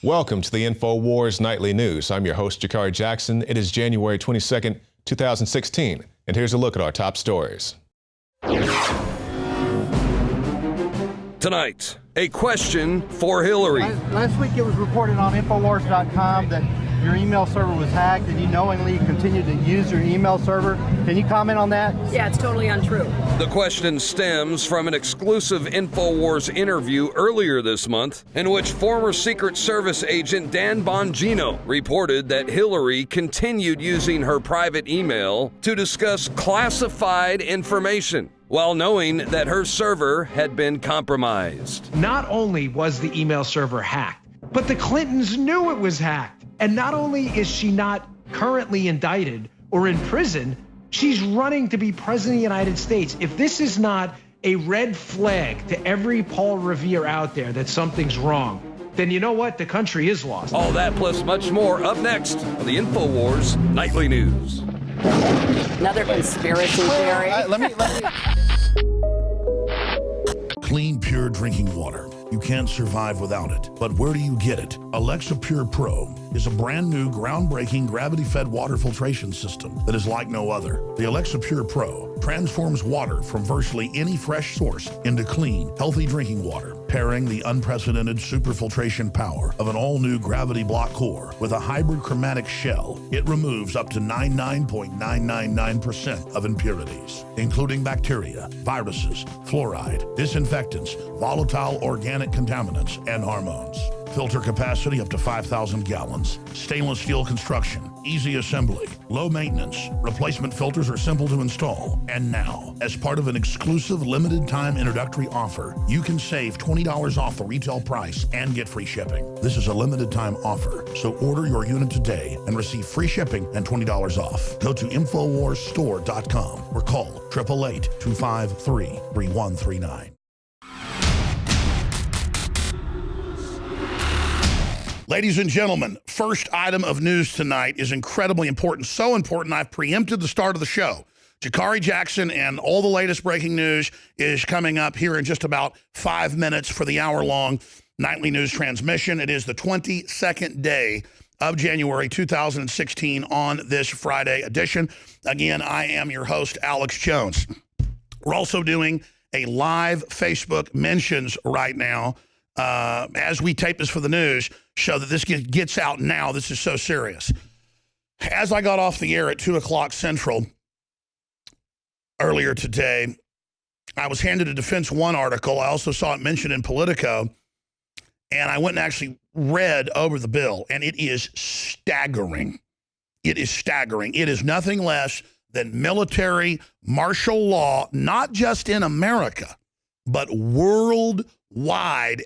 Welcome to the InfoWars Nightly News. I'm your host, Jakari Jackson. It is January 22nd, 2016, and here's a look at our top stories. Tonight, a question for Hillary. Last week it was reported on Infowars.com that your email server was hacked and you knowingly continued to use your email server. Can you comment on that? Yeah, it's totally untrue. The question stems from an exclusive Infowars interview earlier this month in which former Secret Service agent Dan Bongino reported that Hillary continued using her private email to discuss classified information while knowing that her server had been compromised. Not only was the email server hacked, but the Clintons knew it was hacked. And not only is she not currently indicted or in prison, she's running to be president of the United States. If this is not a red flag to every Paul Revere out there that something's wrong, then you know what? The country is lost. All that plus much more up next on the Infowars Nightly News. Another conspiracy theory. Clean, pure drinking water. You can't survive without it. But where do you get it? Alexa Pure Pro is a brand new, groundbreaking, gravity-fed water filtration system that is like no other. The Alexa Pure Pro transforms water from virtually any fresh source into clean, healthy drinking water, pairing the unprecedented superfiltration power of an all-new gravity block core with a hybrid chromatic shell. It removes up to 99.999% of impurities, including bacteria, viruses, fluoride, disinfectants, volatile organic contaminants, and hormones. Filter capacity up to 5,000 gallons. Stainless steel construction, easy assembly, low maintenance. Replacement filters are simple to install. And now, as part of an exclusive limited time introductory offer, you can save $20 off the retail price and get free shipping. This is a limited time offer, so order your unit today and receive free shipping and $20 off. Go to InfoWarsStore.com or call 888-253-3139. Ladies and gentlemen, first item of news tonight is incredibly important. So important, I've preempted the start of the show. Jakari Jackson and all the latest breaking news is coming up here in just about 5 minutes for the hour-long nightly news transmission. It is the 22nd day of January 2016 on this Friday edition. Again, I am your host, Alex Jones. We're also doing a live Facebook mentions right now as we tape this for the news, show that this gets out now. This is so serious. As I got off the air at 2 o'clock Central earlier today, I was handed a Defense One article. I also saw it mentioned in Politico, and I went and actually read over the bill, and it is staggering. It is staggering. It is nothing less than military martial law, not just in America, but worldwide,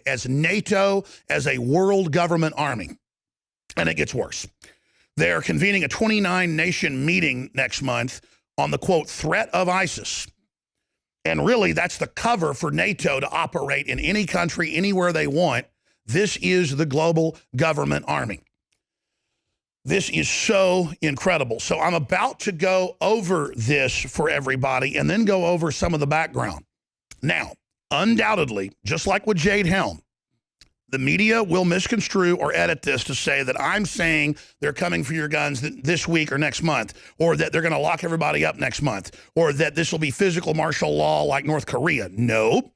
as NATO, as a world government army. And it gets worse. They're convening a 29-nation meeting next month on the, quote, threat of ISIS. And really, that's the cover for NATO to operate in any country, anywhere they want. This is the global government army. This is so incredible. So I'm about to go over this for everybody and then go over some of the background. Now, undoubtedly, just like with Jade Helm, the media will misconstrue or edit this to say that I'm saying they're coming for your guns this week or next month, or that they're going to lock everybody up next month, or that this will be physical martial law like North Korea. No.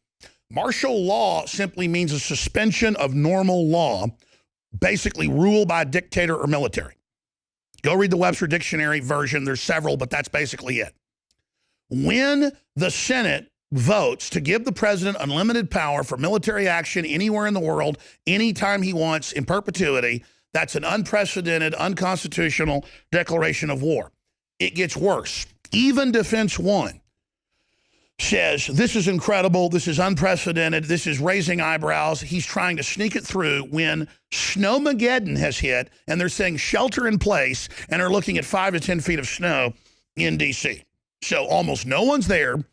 Martial law simply means a suspension of normal law, basically rule by a dictator or military. Go read the Webster Dictionary version. There's several, but that's basically it. When the Senate votes to give the president unlimited power for military action anywhere in the world, anytime he wants, in perpetuity, that's an unprecedented, unconstitutional declaration of war. It gets worse. Even Defense One says, this is incredible, this is unprecedented, this is raising eyebrows. He's trying to sneak it through when Snowmageddon has hit, and they're saying shelter in place, and are looking at 5 to 10 feet of snow in D.C. So almost no one's there.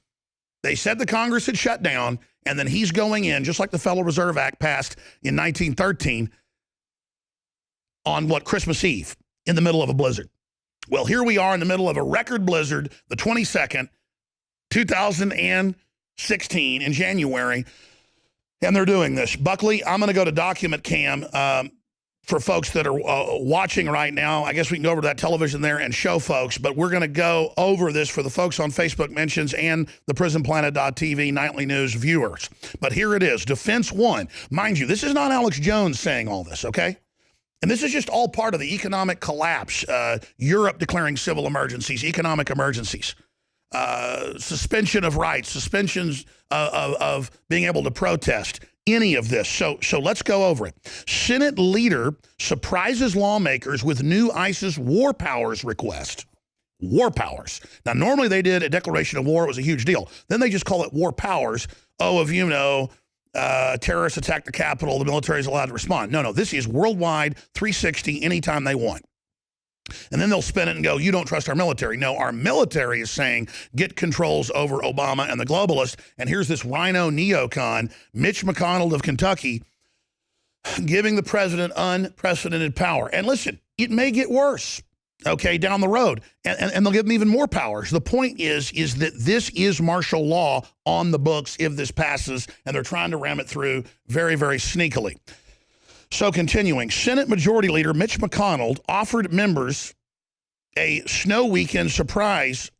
They said the Congress had shut down, and then he's going in, just like the Federal Reserve Act passed in 1913, on what, Christmas Eve, in the middle of a blizzard. Well, here we are in the middle of a record blizzard, the 22nd, 2016 in January, and they're doing this. Buckley, I'm going to go to document cam for folks that are watching right now, I guess we can go over to that television there and show folks, but we're going to go over this for the folks on Facebook Mentions and the PrisonPlanet.tv nightly news viewers. But here it is, Defense One. Mind you, this is not Alex Jones saying all this, okay? And this is just all part of the economic collapse, Europe declaring civil emergencies, economic emergencies, suspension of rights, suspensions of being able to protest, any of this. So let's go over it. Senate leader surprises lawmakers with new ISIS war powers request. War powers. Now, normally they did a declaration of war. It was a huge deal. Then they just call it war powers. Oh, if you know, terrorists attack the Capitol, the military is allowed to respond. No, this is worldwide, 360, anytime they want. And then they'll spin it and go, you don't trust our military. No, our military is saying get controls over Obama and the globalists. And here's this rhino neocon, Mitch McConnell of Kentucky, giving the president unprecedented power. And listen, it may get worse, okay, down the road. And they'll give him even more powers. The point is that this is martial law on the books if this passes, and they're trying to ram it through very, very sneakily. So continuing, Senate Majority Leader Mitch McConnell offered members a snow weekend surprise,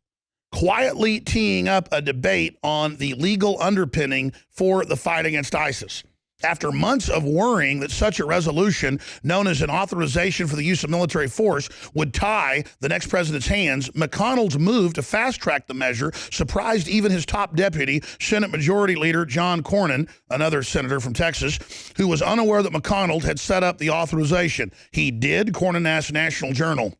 quietly teeing up a debate on the legal underpinning for the fight against ISIS. After months of worrying that such a resolution, known as an authorization for the use of military force, would tie the next president's hands, McConnell's move to fast-track the measure surprised even his top deputy, Senate Majority Leader John Cornyn, another senator from Texas, who was unaware that McConnell had set up the authorization. He did, Cornyn asked National Journal.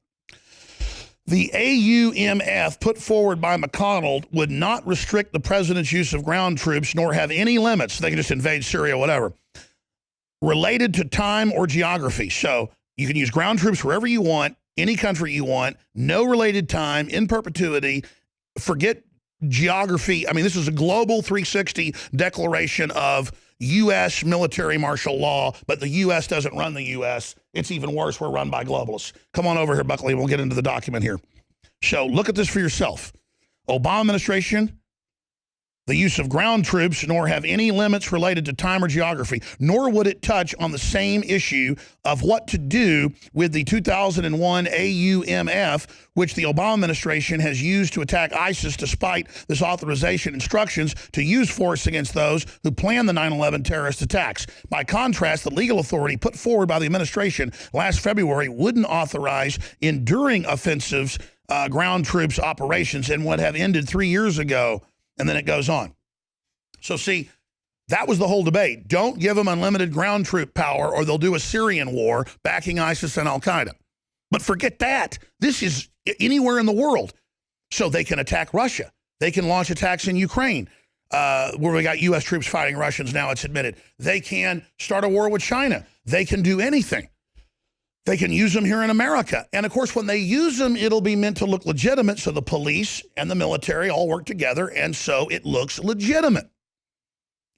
The AUMF put forward by McConnell would not restrict the president's use of ground troops nor have any limits. They can just invade Syria, whatever, related to time or geography. So you can use ground troops wherever you want, any country you want, no related time, in perpetuity, forget geography. I mean, this is a global 360 declaration of U.S. military martial law, but the U.S. doesn't run the U.S. It's even worse. We're run by globalists. Come on over here, Buckley. We'll get into the document here. So look at this for yourself. Obama administration, the use of ground troops, nor have any limits related to time or geography, nor would it touch on the same issue of what to do with the 2001 AUMF, which the Obama administration has used to attack ISIS despite this authorization instructions to use force against those who planned the 9/11 terrorist attacks. By contrast, the legal authority put forward by the administration last February wouldn't authorize enduring offensives, ground troops operations, and would have ended 3 years ago. And then it goes on. So see, that was the whole debate. Don't give them unlimited ground troop power or they'll do a Syrian war backing ISIS and al-Qaeda. But forget that. This is anywhere in the world. So they can attack Russia. They can launch attacks in Ukraine, where we got U.S. troops fighting Russians, now it's admitted. They can start a war with China. They can do anything. They can use them here in America. And of course, when they use them, it'll be meant to look legitimate. So the police and the military all work together. And so it looks legitimate.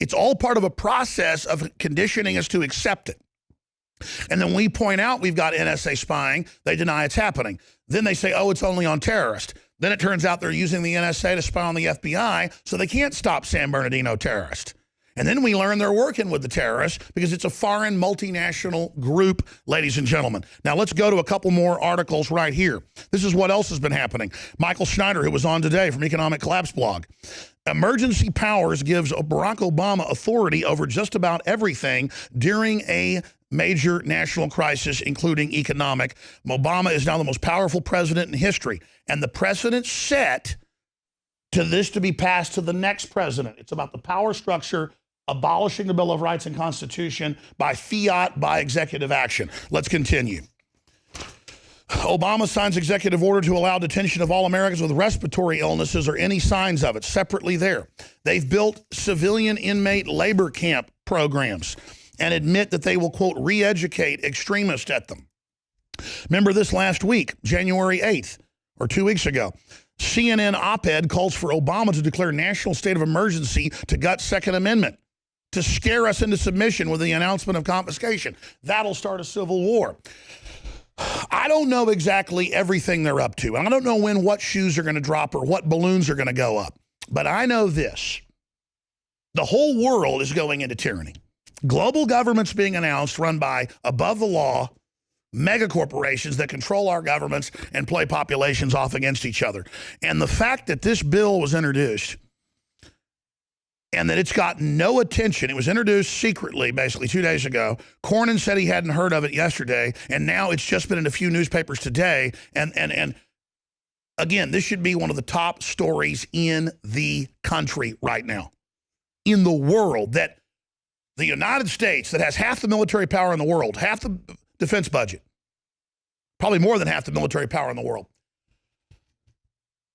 It's all part of a process of conditioning us to accept it. And then we point out we've got NSA spying. They deny it's happening. Then they say, oh, it's only on terrorists. Then it turns out they're using the NSA to spy on the FBI. So they can't stop San Bernardino terrorists. And then we learn they're working with the terrorists because it's a foreign multinational group, ladies and gentlemen. Now, let's go to a couple more articles right here. This is what else has been happening. Michael Schneider, who was on today from Economic Collapse blog. Emergency powers gives Barack Obama authority over just about everything during a major national crisis, including economic. Obama is now the most powerful president in history. And the precedent set to this to be passed to the next president. It's about the power structure, abolishing the Bill of Rights and Constitution by fiat, by executive action. Let's continue. Obama signs executive order to allow detention of all Americans with respiratory illnesses or any signs of it. Separately there, they've built civilian inmate labor camp programs and admit that they will, quote, re-educate extremists at them. Remember this last week, January 8th, or 2 weeks ago. CNN op-ed calls for Obama to declare national state of emergency to gut Second Amendment, to scare us into submission with the announcement of confiscation. That'll start a civil war. I don't know exactly everything they're up to. I don't know when what shoes are going to drop or what balloons are going to go up. But I know this. The whole world is going into tyranny. Global governments being announced, run by above the law, mega corporations that control our governments and play populations off against each other. And the fact that this bill was introduced and that it's gotten no attention, it was introduced secretly basically 2 days ago. Cornyn said he hadn't heard of it yesterday, and now it's just been in a few newspapers today. And again, this should be one of the top stories in the country right now, in the world, that the United States, that has half the military power in the world, half the defense budget, probably more than half the military power in the world,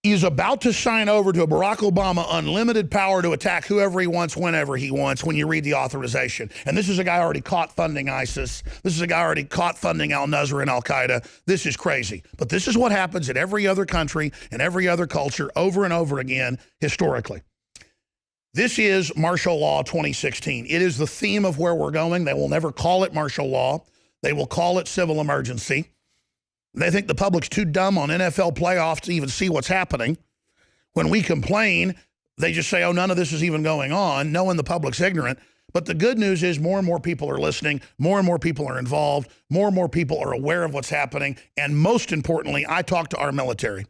is about to sign over to Barack Obama unlimited power to attack whoever he wants, whenever he wants, when you read the authorization. And this is a guy already caught funding ISIS. This is a guy already caught funding al-Nusra and al-Qaeda. This is crazy. But this is what happens in every other country and every other culture over and over again historically. This is martial law 2016. It is the theme of where we're going. They will never call it martial law. They will call it civil emergency. They think the public's too dumb on NFL playoffs to even see what's happening. When we complain, they just say, oh, none of this is even going on, knowing the public's ignorant. But the good news is more and more people are listening, more and more people are involved, more and more people are aware of what's happening, and most importantly, I talk to our military.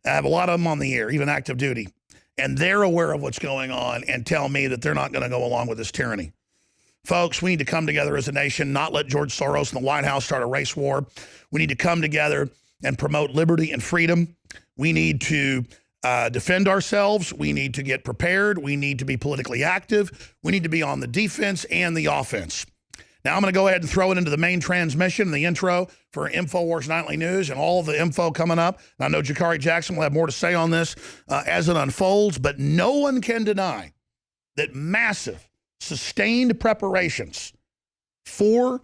I have a lot of them on the air, even active duty, and they're aware of what's going on and tell me that they're not going to go along with this tyranny. Folks, we need to come together as a nation, not let George Soros and the White House start a race war. We need to come together and promote liberty and freedom. We need to defend ourselves. We need to get prepared. We need to be politically active. We need to be on the defense and the offense. Now, I'm going to go ahead and throw it into the main transmission, the intro for InfoWars Nightly News and all of the info coming up. And I know Jakari Jackson will have more to say on this as it unfolds, but no one can deny that massive, sustained preparations for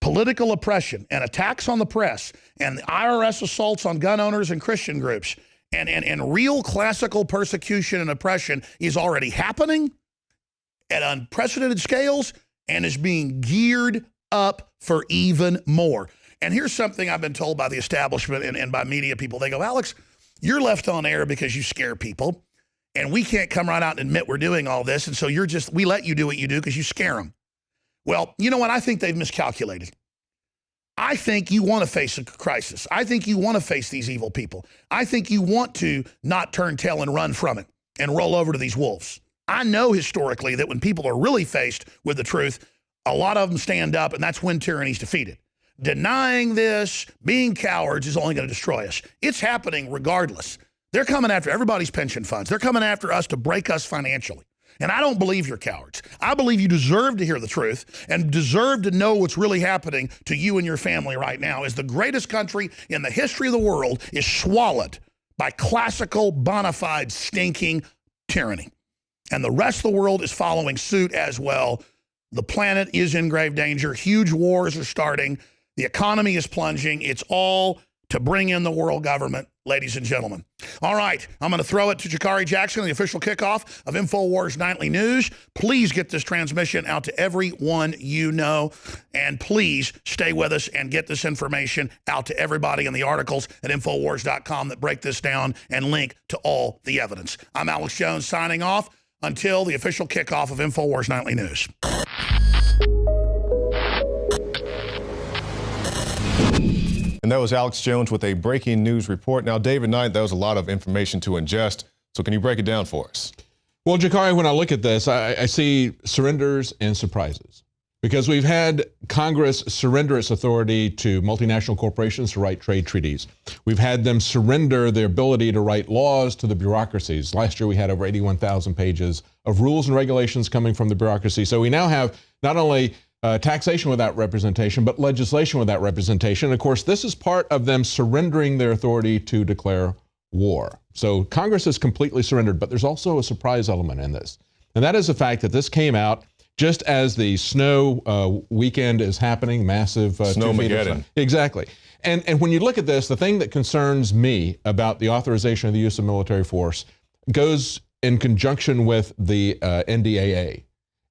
political oppression and attacks on the press and the IRS assaults on gun owners and Christian groups and real classical persecution and oppression is already happening at unprecedented scales and is being geared up for even more. And here's something I've been told by the establishment and by media people. They go, Alex, you're left on air because you scare people. And we can't come right out and admit we're doing all this. And so we let you do what you do because you scare them. Well, you know what? I think they've miscalculated. I think you want to face a crisis. I think you want to face these evil people. I think you want to not turn tail and run from it and roll over to these wolves. I know historically that when people are really faced with the truth, a lot of them stand up, and that's when tyranny's defeated. Denying this, being cowards is only going to destroy us. It's happening regardless. They're coming after everybody's pension funds. They're coming after us to break us financially. And I don't believe you're cowards. I believe you deserve to hear the truth and deserve to know what's really happening to you and your family right now as the greatest country in the history of the world is swallowed by classical, bona fide, stinking tyranny. And the rest of the world is following suit as well. The planet is in grave danger. Huge wars are starting. The economy is plunging. It's all to bring in the world government, ladies and gentlemen. All right, I'm going to throw it to Jakari Jackson, the official kickoff of InfoWars Nightly News. Please get this transmission out to everyone you know, and please stay with us and get this information out to everybody in the articles at Infowars.com that break this down and link to all the evidence. I'm Alex Jones signing off until the official kickoff of InfoWars Nightly News. And that was Alex Jones with a breaking news report. Now, David Knight, that was a lot of information to ingest. So can you break it down for us? Well, Jakari, when I look at this, I see surrenders and surprises. Because we've had Congress surrender its authority to multinational corporations to write trade treaties. We've had them surrender their ability to write laws to the bureaucracies. Last year, we had over 81,000 pages of rules and regulations coming from the bureaucracy. So we now have not only taxation without representation, but legislation without representation. Of course, this is part of them surrendering their authority to declare war. So Congress is completely surrendered, but there's also a surprise element in this. And that is the fact that this came out just as the snow weekend is happening, massive Snowmageddon. Exactly. And when you look at this, the thing that concerns me about the authorization of the use of military force goes in conjunction with the NDAA.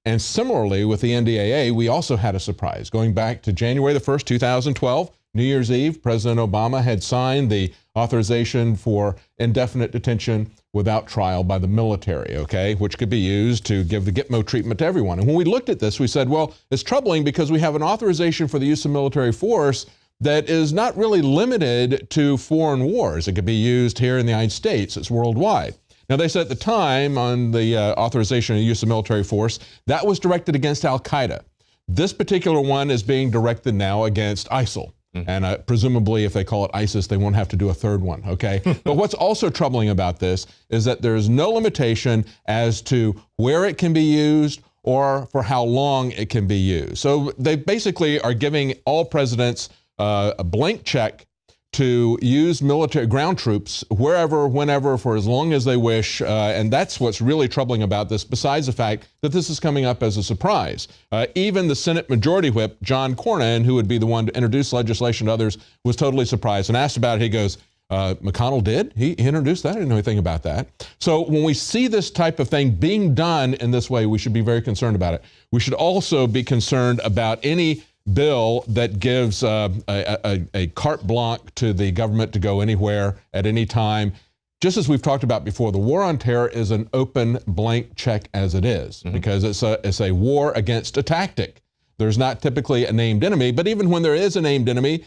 And similarly, with the NDAA, we also had a surprise. Going back to January the 1st, 2012, New Year's Eve, President Obama had signed the authorization for indefinite detention without trial by the military, okay, which could be used to give the Gitmo treatment to everyone. And when we looked at this, we said, well, it's troubling because we have an authorization for the use of military force that is not really limited to foreign wars. It could be used here in the United States. It's worldwide. Now, they said at the time on the authorization of use of military force, that was directed against al-Qaeda. This particular one is being directed now against ISIL. And presumably, if they call it ISIS, they won't have to do a third one, okay? But what's also troubling about this is that there is no limitation as to where it can be used or for how long it can be used. So they basically are giving all presidents a blank check to use military ground troops wherever, whenever, for as long as they wish. And that's what's really troubling about this, besides the fact that this is coming up as a surprise. Even the Senate Majority Whip, John Cornyn, who would be the one to introduce legislation to others, was totally surprised and asked about it. He goes, McConnell did? He introduced that? I didn't know anything about that. So when we see this type of thing being done in this way, we should be very concerned about it. We should also be concerned about any bill that gives a carte blanche to the government to go anywhere at any time. Just as we've talked about before, the war on terror is an open blank check as it is, because it's a war against a tactic. There's not typically a named enemy, but even when there is a named enemy,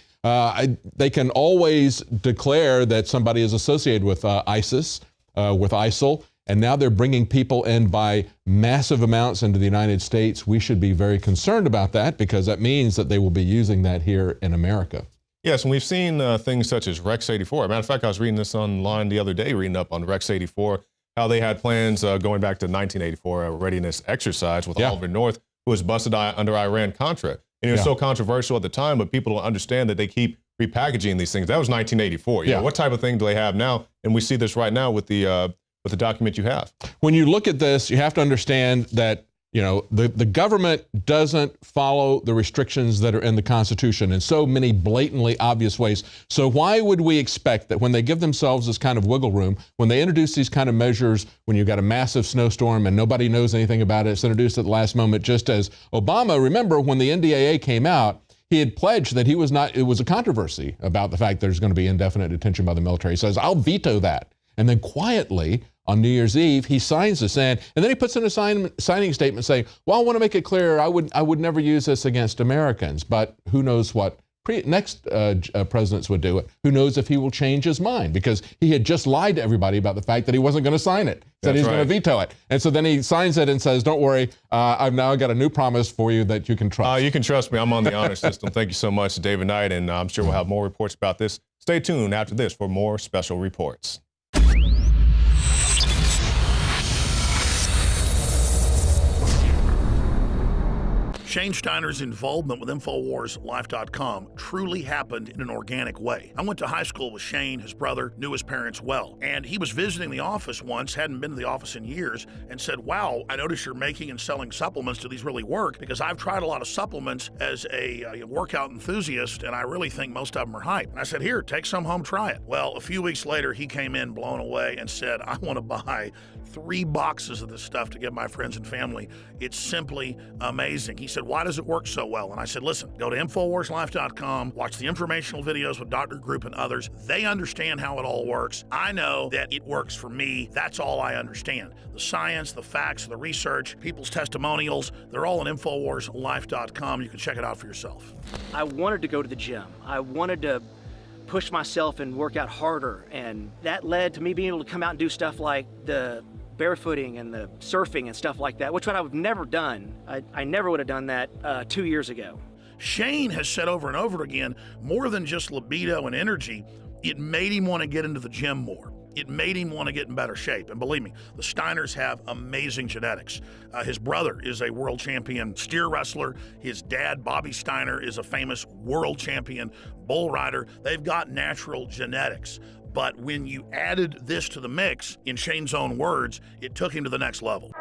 they can always declare that somebody is associated with ISIS, with ISIL, and now they're bringing people in by massive amounts into the United States. We should be very concerned about that, because that means that they will be using that here in America. Yes, and we've seen things such as Rex 84. Matter of fact, I was reading this online the other day, reading up on Rex 84, how they had plans going back to 1984, a readiness exercise with Oliver North, who was busted under Iran-Contra. And it was so controversial at the time, but people don't understand that they keep repackaging these things. That was 1984. You know, what type of thing do they have now? And we see this right now with the document you have. When you look at this, you have to understand that, you know, the government doesn't follow the restrictions that are in the Constitution in so many blatantly obvious ways. So why would we expect that when they give themselves this kind of wiggle room, when they introduce these kind of measures, when you've got a massive snowstorm and nobody knows anything about it, it's introduced at the last moment, just as Obama, remember when the NDAA came out, he had pledged that he was not, it was a controversy about the fact there's going to be indefinite detention by the military. He says, I'll veto that. And then quietly, on New Year's Eve, he signs this in, and then he puts in a signing statement saying, well, I want to make it clear I would never use this against Americans, but who knows what next presidents would do it. Who knows if he will change his mind, because he had just lied to everybody about the fact that he wasn't going to sign it, said he's going to veto it. And so then he signs it and says, don't worry, I've now got a new promise for you that you can trust. You can trust me. I'm on the honor system. Thank you so much, David Knight, and I'm sure we'll have more reports about this. Stay tuned after this for more special reports. Shane Steiner's involvement with InfoWarsLife.com truly happened in an organic way. I went to high school with Shane. His brother knew his parents well, and he was visiting the office once, hadn't been to the office in years, and said, wow, I notice you're making and selling supplements. Do these really work? Because I've tried a lot of supplements as a workout enthusiast, and I really think most of them are hype. And I said, here, take some home, try it. Well, a few weeks later, he came in blown away and said, I want to buy 3 boxes of this stuff to give my friends and family. It's simply amazing. He said, why does it work so well? And I said, listen, go to InfoWarsLife.com, watch the informational videos with Dr. Group and others. They understand how it all works. I know that it works for me. That's all I understand. The science, the facts, the research, people's testimonials, they're all on InfoWarsLife.com. You can check it out for yourself. I wanted to go to the gym. I wanted to push myself and work out harder. And that led to me being able to come out and do stuff like the barefooting and the surfing and stuff like that, which I've never done. I never would have done that 2 years ago. Shane has said over and over again, more than just libido and energy, it made him want to get into the gym more. It made him want to get in better shape. And believe me, the Steiners have amazing genetics. His brother is a world champion steer wrestler. His dad, Bobby Steiner, is a famous world champion bull rider. They've got natural genetics. But when you added this to the mix, in Shane's own words, it took him to the next level.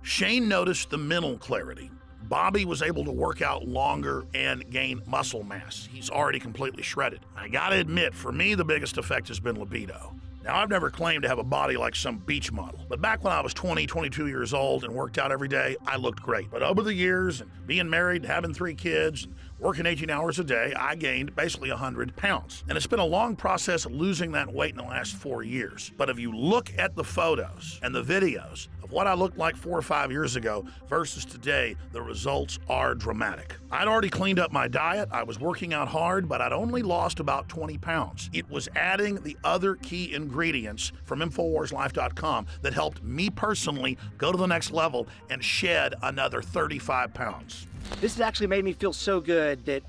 Shane noticed the mental clarity. Bobby was able to work out longer and gain muscle mass. He's already completely shredded. I gotta admit, for me, the biggest effect has been libido. Now, I've never claimed to have a body like some beach model, but back when I was 20, 22 years old and worked out every day, I looked great. But over the years, and being married, having 3 kids, working 18 hours a day, I gained basically 100 pounds. And it's been a long process losing that weight in the last 4 years. But if you look at the photos and the videos of what I looked like 4 or 5 years ago versus today, the results are dramatic. I'd already cleaned up my diet. I was working out hard, but I'd only lost about 20 pounds. It was adding the other key ingredients from InfoWarsLife.com that helped me personally go to the next level and shed another 35 pounds. This has actually made me feel so good that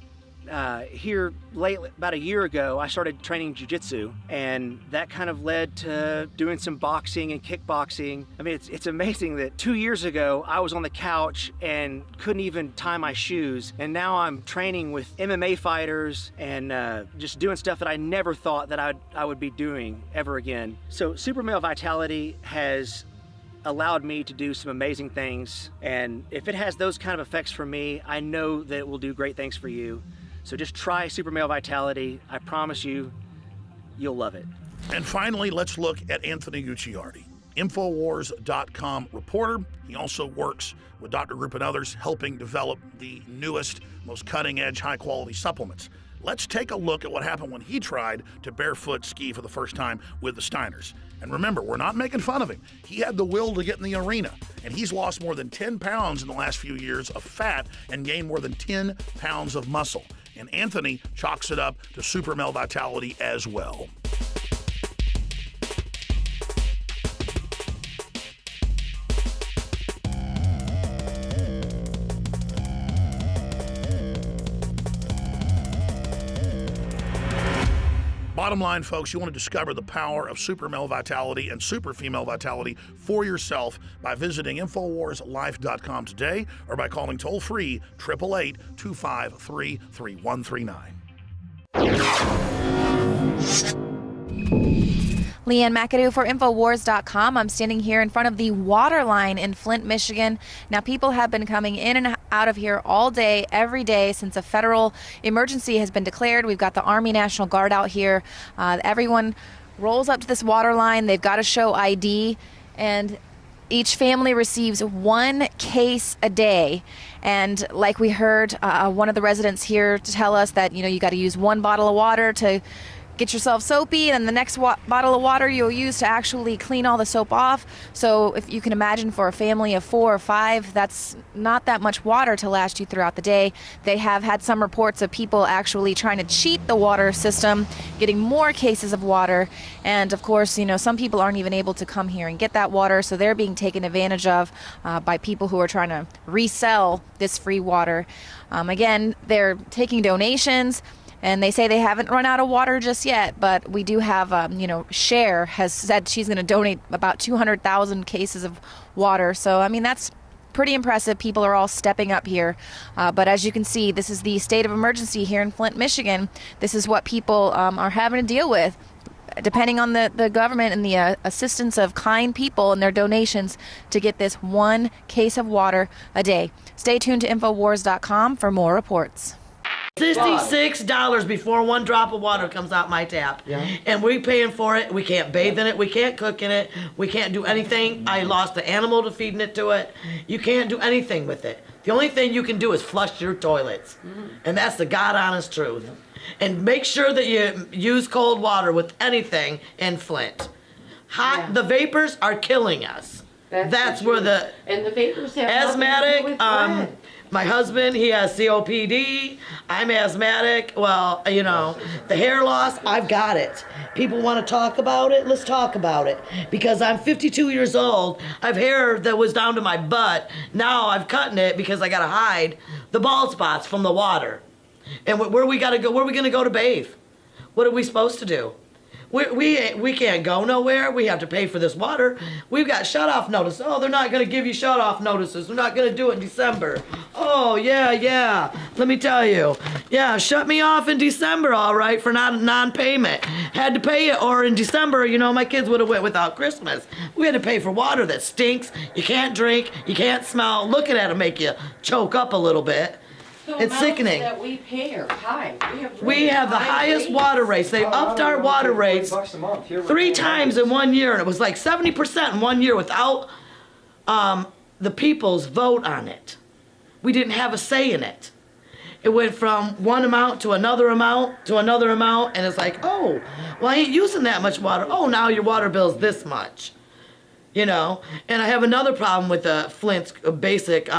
here lately, about a year ago, I started training jiu-jitsu, and that kind of led to doing some boxing and kickboxing. I mean, it's amazing that 2 years ago, I was on the couch and couldn't even tie my shoes, and now I'm training with MMA fighters and just doing stuff that I never thought that I would be doing ever again. So Super Male Vitality has allowed me to do some amazing things, and if it has those kind of effects for me, I know that it will do great things for you. So just try Super Male Vitality. I promise you, you'll love it. And finally, let's look at Anthony Gucciardi, Infowars.com reporter. He also works with Dr. Group and others, helping develop the newest, most cutting-edge, high-quality supplements. Let's take a look at what happened when he tried to barefoot ski for the first time with the Steiners. And remember, we're not making fun of him. He had the will to get in the arena, and he's lost more than 10 pounds in the last few years of fat and gained more than 10 pounds of muscle. And Anthony chalks it up to Super Male Vitality as well. Bottom line, folks, you want to discover the power of Super Male Vitality and Super Female Vitality for yourself by visiting InfoWarsLife.com today or by calling toll-free 888-253-3139. Leanne McAdoo for Infowars.com. I'm standing here in front of the water line in Flint, Michigan. Now, people have been coming in and out of here all day, every day, since a federal emergency has been declared. We've got the Army National Guard out here. Everyone rolls up to this water line. They've got to show ID, and each family receives 1 case a day. And like we heard one of the residents here to tell us that, you got to use 1 bottle of water to get yourself soapy, and the next bottle of water you'll use to actually clean all the soap off. So if you can imagine, for a family of 4 or 5, that's not that much water to last you throughout the day. They have had some reports of people actually trying to cheat the water system, getting more cases of water. And of course, some people aren't even able to come here and get that water, so they're being taken advantage of by people who are trying to resell this free water. Again, they're taking donations, and they say they haven't run out of water just yet, but we do have, Cher has said she's going to donate about 200,000 cases of water. So, that's pretty impressive. People are all stepping up here. But as you can see, this is the state of emergency here in Flint, Michigan. This is what people are having to deal with. Depending on the government and the assistance of kind people and their donations to get this 1 case of water a day. Stay tuned to Infowars.com for more reports. $66 before 1 drop of water comes out my tap. Yeah. And we're paying for it. We can't bathe in it. We can't cook in it. We can't do anything. I lost the animal to feeding it to it. You can't do anything with it. The only thing you can do is flush your toilets. And that's the God honest truth. And make sure that you use cold water with anything in Flint. The vapors are killing us. That's where the vapors have asthmatic, my husband, he has COPD. I'm asthmatic. Well, the hair loss, I've got it. People want to talk about it? Let's talk about it. Because I'm 52 years old. I have hair that was down to my butt. Now I've cutting it because I got to hide the bald spots from the water. And where we got to go? Where are we going to go to bathe? What are we supposed to do? We can't go nowhere. We have to pay for this water. We've got shut-off notice. Oh, they're not going to give you shut-off notices. They're not going to do it in December. Oh, yeah. Let me tell you. Yeah, shut me off in December, all right, for non-payment. Had to pay it, or in December, my kids would have went without Christmas. We had to pay for water that stinks. You can't drink. You can't smell. Looking at it make you choke up a little bit. It's sickening. That we pay are high. We have the highest water rates. They upped our water rates 3 times in 1 year, and it was like 70% in 1 year without the people's vote on it. We didn't have a say in it. It went from one amount to another amount to another amount, and it's like, oh, well, I ain't using that much water. Oh, now your water bill's this much, you know? And I have another problem with the Flint's basic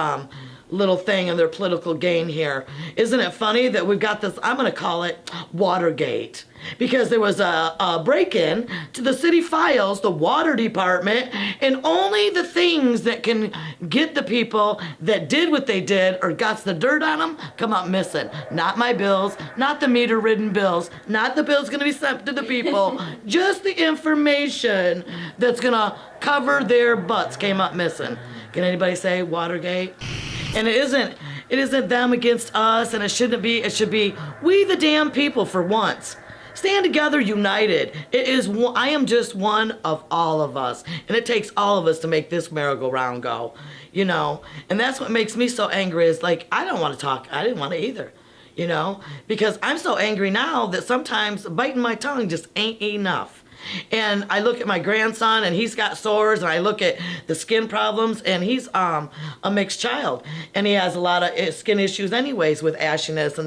little thing and their political gain here. Isn't it funny that we've got this, I'm gonna call it Watergate, because there was a break-in to the city files, the water department, and only the things that can get the people that did what they did or got the dirt on them come up missing. Not my bills, not the meter-ridden bills, not the bills gonna be sent to the people, just the information that's gonna cover their butts came up missing. Can anybody say Watergate? And it isn't them against us, and it shouldn't be. It should be we the damn people for once. Stand together, united. I am just one of all of us, and it takes all of us to make this merry-go-round go, you know. And that's what makes me so angry. Is like I don't want to talk. I didn't want to either, you know, because I'm so angry now that sometimes biting my tongue just ain't enough. And I look at my grandson, and he's got sores, and I look at the skin problems, and he's a mixed child, and he has a lot of skin issues anyways with ashiness,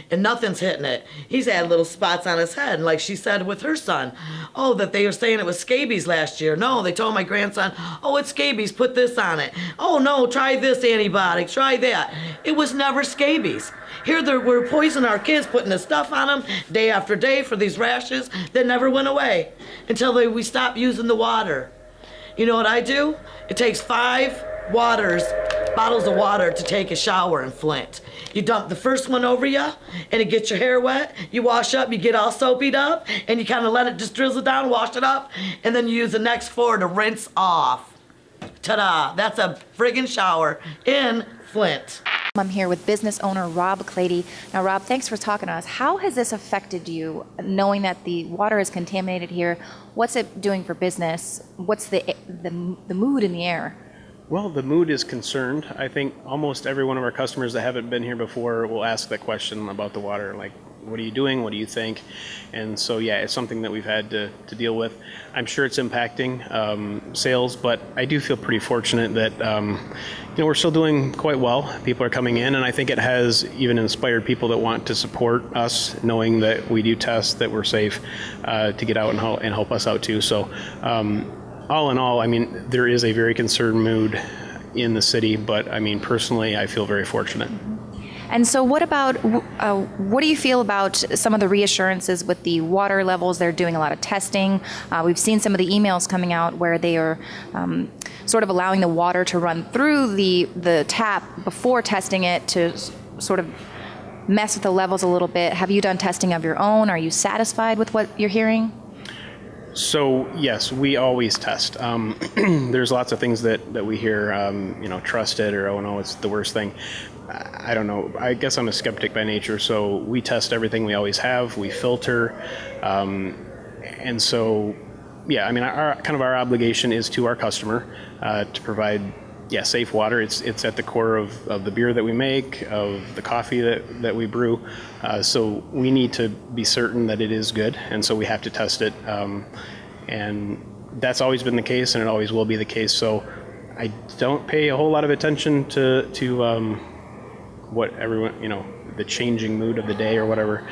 and nothing's hitting it. He's had little spots on his head, and like she said with her son, oh, that they were saying it was scabies last year. No, they told my grandson, oh, it's scabies, put this on it. Oh, no, try this antibiotic, try that. It was never scabies. Here we're poisoning our kids, putting this stuff on them day after day for these rashes that never went away until we stopped using the water. You know what I do? It takes 5 bottles of water to take a shower in Flint. You dump the first one over you, and it gets your hair wet. You wash up, you get all soapy up, and you kind of let it just drizzle down, wash it up, and then you use the next 4 to rinse off. Ta-da! That's a friggin' shower in Flint. I'm here with business owner Rob Clady. Now, Rob, thanks for talking to us. How has this affected you, knowing that the water is contaminated here? What's it doing for business? What's the mood in the air? Well, the mood is concerned. I think almost every one of our customers that haven't been here before will ask that question about the water, like, what are you doing? What do you think? And so, yeah, it's something that we've had to deal with. I'm sure it's impacting sales, but I do feel pretty fortunate that we're still doing quite well. People are coming in, and I think it has even inspired people that want to support us, knowing that we do test, that we're safe, to get out and help us out too. So, all in all, I mean, there is a very concerned mood in the city, but I mean, personally, I feel very fortunate. And so what do you feel about some of the reassurances with the water levels? They're doing a lot of testing. We've seen some of the emails coming out where they are sort of allowing the water to run through the tap before testing it to sort of mess with the levels a little bit. Have you done testing of your own? Are you satisfied with what you're hearing? So yes, we always test. There's lots of things that we hear, trust it, or oh no, it's the worst thing. I don't know. I guess I'm a skeptic by nature, so we test everything we always have. We filter, and so yeah. I mean, our obligation is to our customer to provide safe water. It's at the core of the beer that we make, of the coffee that we brew. So we need to be certain that it is good, and so we have to test it. And that's always been the case, and it always will be the case. So I don't pay a whole lot of attention to what everyone, the changing mood of the day or whatever,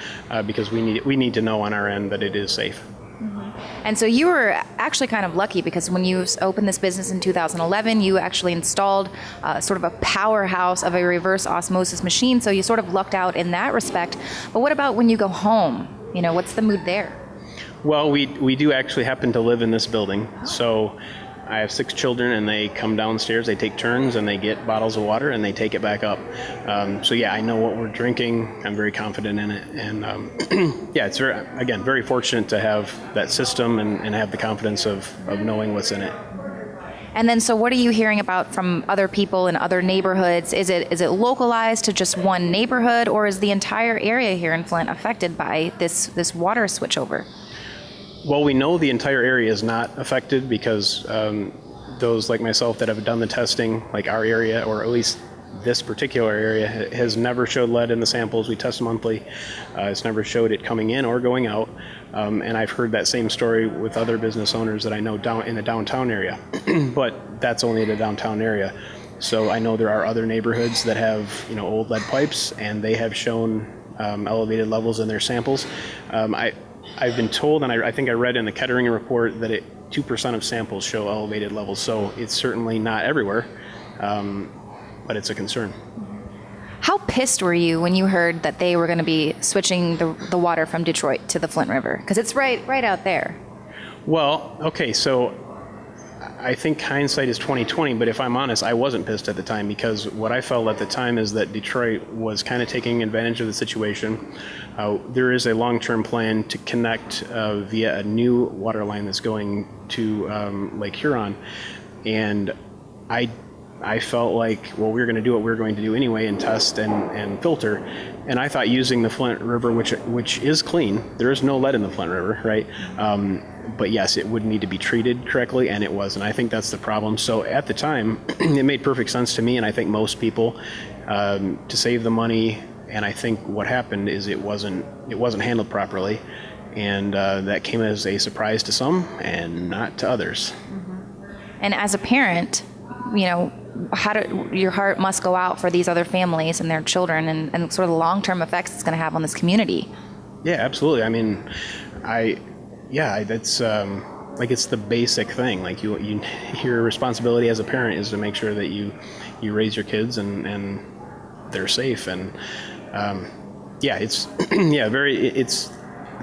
because we need to know on our end that it is safe. Mm-hmm. And so you were actually kind of lucky, because when you opened this business in 2011, you actually installed sort of a powerhouse of a reverse osmosis machine. So you sort of lucked out in that respect. But what about when you go home? What's the mood there? Well, we do actually happen to live in this building. So I have 6 children, and they come downstairs, they take turns, and they get bottles of water, and they take it back up. So yeah, I know what we're drinking. I'm very confident in it. And yeah, it's very fortunate to have that system and have the confidence of knowing what's in it. And then, so what are you hearing about from other people in other neighborhoods? Is it localized to just one neighborhood, or is the entire area here in Flint affected by this water switchover? Well, we know the entire area is not affected, because those like myself that have done the testing, like our area, or at least this particular area has never showed lead in the samples. We test monthly. It's never showed it coming in or going out. And I've heard that same story with other business owners that I know down in the downtown area, but that's only the downtown area. So I know there are other neighborhoods that have, you know, old lead pipes, and they have shown elevated levels in their samples. I've been told, and I think I read in the Kettering report, that 2% of samples show elevated levels. So it's certainly not everywhere, but it's a concern. How pissed were you when you heard that they were going to be switching the water from Detroit to the Flint River? Because it's right out there. Well, okay, so I think hindsight is 20/20, but if I'm honest, I wasn't pissed at the time, because what I felt at the time is that Detroit was kind of taking advantage of the situation. There is a long-term plan to connect via a new water line that's going to Lake Huron, and I felt like, well, we're going to do what we're going to do anyway and test and filter. And I thought using the Flint River, which is clean, there is no lead in the Flint River, right? But yes, it would need to be treated correctly, and it was. And I think that's the problem. So at the time, it made perfect sense to me, and I think most people, to save the money. And I think what happened is it wasn't handled properly, and that came as a surprise to some and not to others. And as a parent, you know, your heart must go out for these other families and their children, and sort of the long-term effects it's going to have on this community. Yeah, absolutely. I mean, that's like, it's the basic thing. Like your responsibility as a parent is to make sure that you raise your kids and they're safe. And it's it's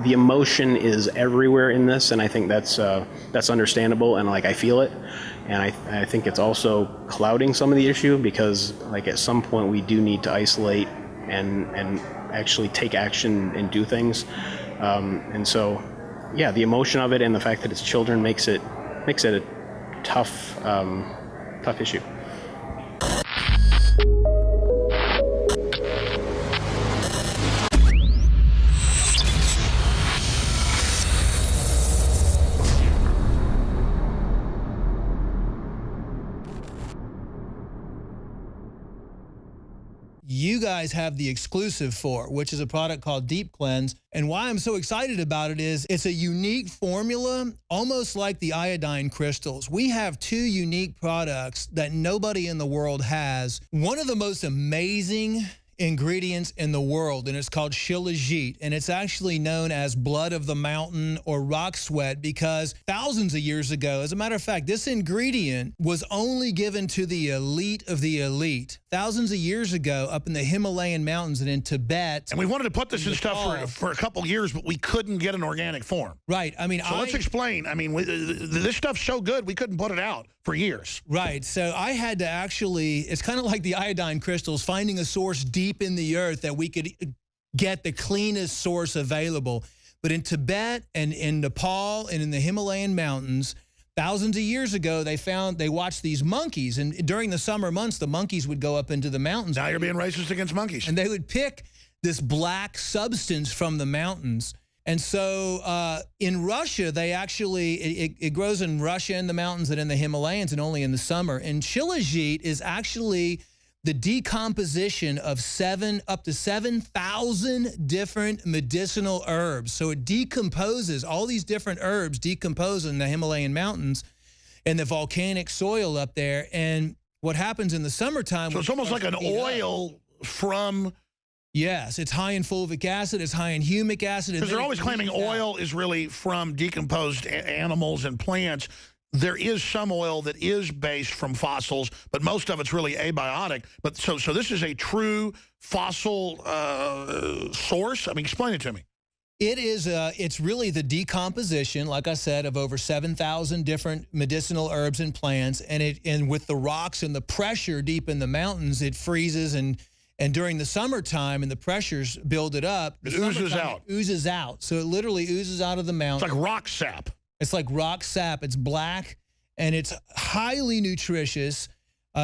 the emotion is everywhere in this, and I think that's understandable, and like I feel it. And I think it's also clouding some of the issue, because like at some point we do need to isolate and actually take action and do things. And so, yeah, the emotion of it and the fact that it's children makes it a tough issue. You guys have the exclusive for, which is a product called Deep Cleanse. And why I'm so excited about it is it's a unique formula, almost like the iodine crystals. We have two unique products that nobody in the world has. One of the most amazing ingredients in the world, and it's called Shilajit, and it's actually known as blood of the mountain or rock sweat, because thousands of years ago, as a matter of fact, this ingredient was only given to the elite of the elite thousands of years ago up in the Himalayan mountains and in Tibet. And we wanted to put this in stuff for a couple years, but we couldn't get an organic form. Right. I mean, so let's explain. I mean, this stuff's so good, we couldn't put it out for years. Right. So I had to actually, it's kind of like the iodine crystals, finding a source deep in the earth that we could get the cleanest source available. But in Tibet and in Nepal and in the Himalayan mountains, thousands of years ago, they watched these monkeys. And during the summer months, the monkeys would go up into the mountains. Now you're being racist against monkeys. And they would pick this black substance from the mountains. And so in Russia, they actually, it grows in Russia in the mountains and in the Himalayas and only in the summer. And Shilajit is actually the decomposition of up to 7,000 different medicinal herbs. So it decomposes, all these different herbs decompose in the Himalayan mountains and the volcanic soil up there. And what happens in the summertime... So it's almost like an oil from... Yes, it's high in fulvic acid, it's high in humic acid. Because they're always claiming oil is really from decomposed animals and plants. There is some oil that is based from fossils, but most of it's really abiotic. But so this is a true fossil source? I mean, explain it to me. It is, it's really the decomposition, like I said, of over 7,000 different medicinal herbs and plants. And with the rocks and the pressure deep in the mountains, it freezes, and during the summertime and the pressures build it up. It oozes out. It oozes out. So it literally oozes out of the mountain. It's like rock sap. It's like rock sap. It's black, and it's highly nutritious.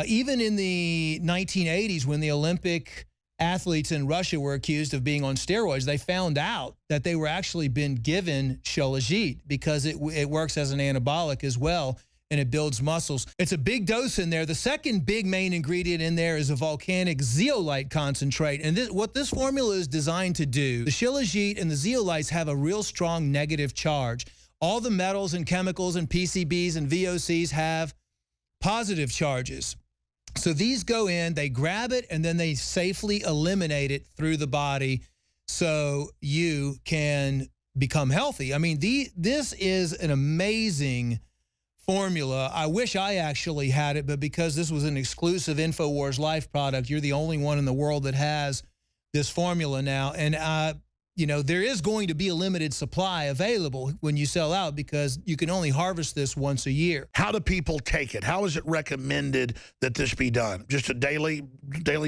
Even in the 1980s, when the Olympic athletes in Russia were accused of being on steroids, they found out that they were actually been given Shilajit because it works as an anabolic as well. and it builds muscles. It's a big dose in there. The second big main ingredient in there is a volcanic zeolite concentrate. And what this formula is designed to do, the shilajit and the zeolites have a real strong negative charge. All the metals and chemicals and PCBs and VOCs have positive charges. So these go in, they grab it, and then they safely eliminate it through the body so you can become healthy. I mean, this is an amazing formula. I wish I actually had it, but because this was an exclusive InfoWars Life product, you're the only one in the world that has this formula now. And you know, there is going to be a limited supply available when you sell out because you can only harvest this once a year. How do people take it? How is it recommended that this be done? Just a daily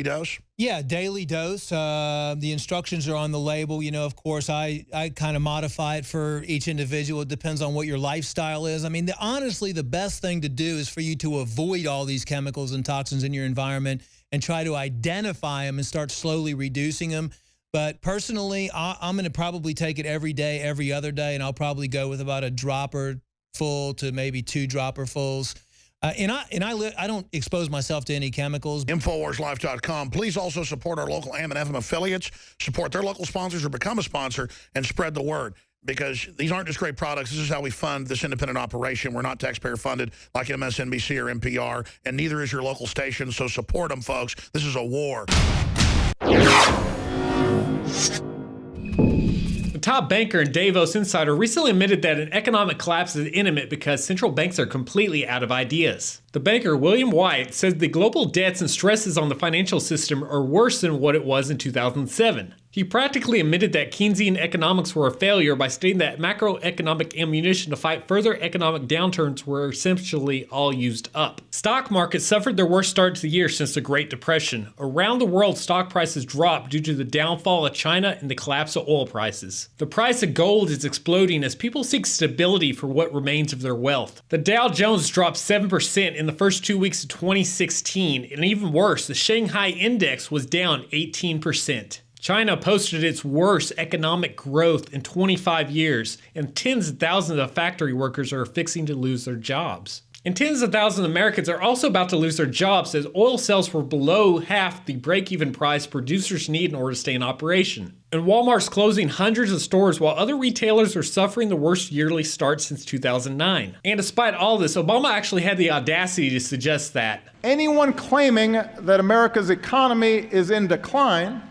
dose? Yeah, daily dose. The instructions are on the label. You know, of course, I kind of modify it for each individual. It depends on what your lifestyle is. I mean, honestly, the best thing to do is for you to avoid all these chemicals and toxins in your environment and try to identify them and start slowly reducing them. But personally, I'm going to probably take it every day, every other day, and I'll probably go with about a dropper full to maybe 2 dropper fulls. And I don't expose myself to any chemicals. InfoWarsLife.com. Please also support our local AM and FM affiliates, support their local sponsors or become a sponsor, and spread the word. Because these aren't just great products. This is how we fund this independent operation. We're not taxpayer funded like MSNBC or NPR, and neither is your local station. So support them, folks. This is a war. The top banker and Davos insider recently admitted that an economic collapse is imminent because central banks are completely out of ideas. The banker, William White, says the global debts and stresses on the financial system are worse than what it was in 2007. He practically admitted that Keynesian economics were a failure by stating that macroeconomic ammunition to fight further economic downturns were essentially all used up. Stock markets suffered their worst start to the year since the Great Depression. Around the world, stock prices dropped due to the downfall of China and the collapse of oil prices. The price of gold is exploding as people seek stability for what remains of their wealth. The Dow Jones dropped 7% in the first 2 weeks of 2016, and even worse, the Shanghai Index was down 18%. China posted its worst economic growth in 25 years, and tens of thousands of factory workers are fixing to lose their jobs. And tens of thousands of Americans are also about to lose their jobs as oil sells for below half the break-even price producers need in order to stay in operation. And Walmart's closing hundreds of stores while other retailers are suffering the worst yearly start since 2009. And despite all this, Obama actually had the audacity to suggest that anyone claiming that America's economy is in decline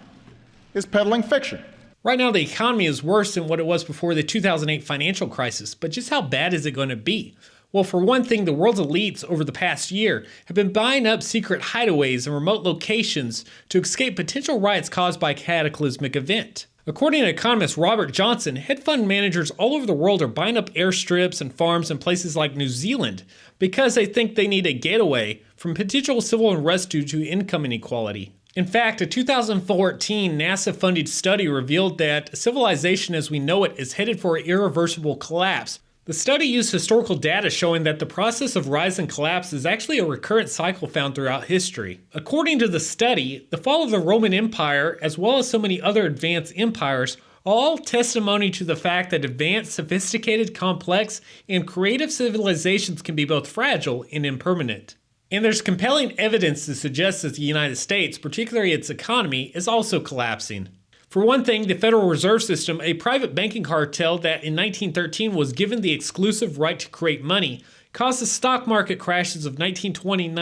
is peddling fiction. Right now, the economy is worse than what it was before the 2008 financial crisis, but just how bad is it going to be? Well, for one thing, the world's elites over the past year have been buying up secret hideaways and remote locations to escape potential riots caused by a cataclysmic event. According to economist Robert Johnson, hedge fund managers all over the world are buying up airstrips and farms in places like New Zealand because they think they need a getaway from potential civil unrest due to income inequality. In fact, a 2014 NASA-funded study revealed that civilization as we know it is headed for an irreversible collapse. The study used historical data showing that the process of rise and collapse is actually a recurrent cycle found throughout history. According to the study, the fall of the Roman Empire, as well as so many other advanced empires, are all testimony to the fact that advanced, sophisticated, complex, and creative civilizations can be both fragile and impermanent. And there's compelling evidence to suggest that the United States, particularly its economy, is also collapsing. For one thing, the Federal Reserve System, a private banking cartel that in 1913 was given the exclusive right to create money, caused the stock market crashes of 1929,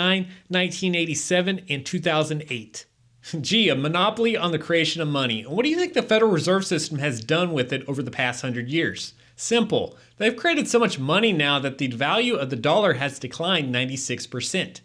1987, and 2008. Gee, a monopoly on the creation of money. And what do you think the Federal Reserve System has done with it over the past 100 years? Simple. They've created so much money now that the value of the dollar has declined 96%.